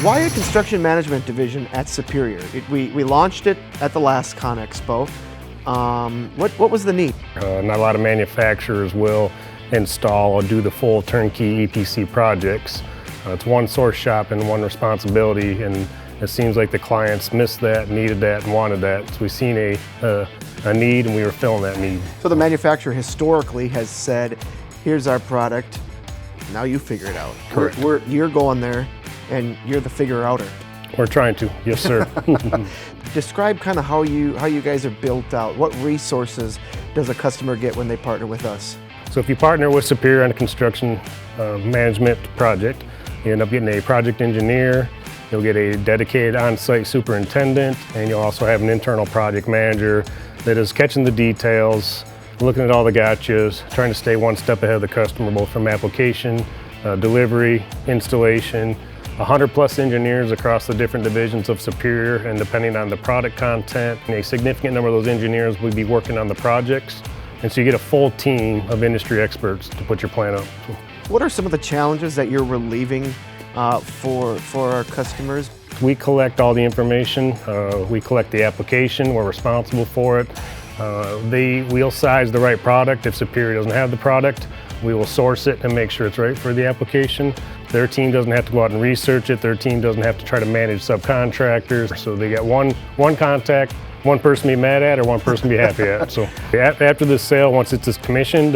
Why a construction management division at Superior? We launched it at the last CONEXPO. What was the need? Not a lot of manufacturers will install or do the full turnkey EPC projects. It's one source shop and one responsibility, and it seems like the clients missed that, needed that, and wanted that. So we've seen a need, and we were filling that need. So the manufacturer historically has said, here's our product, now you figure it out. Correct. You're going there, and you're the figure-outer. We're trying to, yes sir. Describe kind of how you guys are built out. What resources does a customer get when they partner with us? So if you partner with Superior on a construction management project, you end up getting a project engineer, you'll get a dedicated on-site superintendent, and you'll also have an internal project manager that is catching the details, looking at all the gotchas, trying to stay one step ahead of the customer, both from application, delivery, installation. 100+ engineers across the different divisions of Superior, and depending on the product content, a significant number of those engineers will be working on the projects. And so you get a full team of industry experts to put your plan up. What are some of the challenges that you're relieving for our customers? We collect all the information. We collect the application. We're responsible for it. We'll size the right product. If Superior doesn't have the product, we will source it and make sure it's right for the application. Their team doesn't have to go out and research it. Their team doesn't have to try to manage subcontractors. So they got one contact, one person to be mad at or one person to be happy at. So after the sale, once it's commissioned,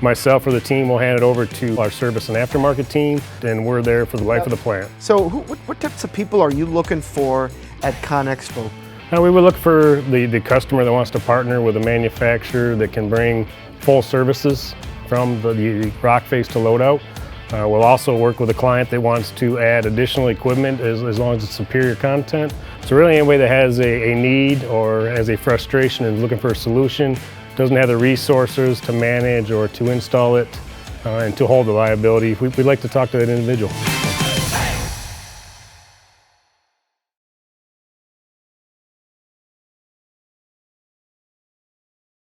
myself or the team will hand it over to our service and aftermarket team, and we're there for the life of the plant. So what types of people are you looking for at CONEXPO? Now we would look for the customer that wants to partner with a manufacturer that can bring full services from the rock face to load out. We'll also work with a client that wants to add additional equipment as long as it's superior content. So really anybody that has a need or has a frustration and looking for a solution, doesn't have the resources to manage or to install it and to hold the liability, we'd like to talk to that individual.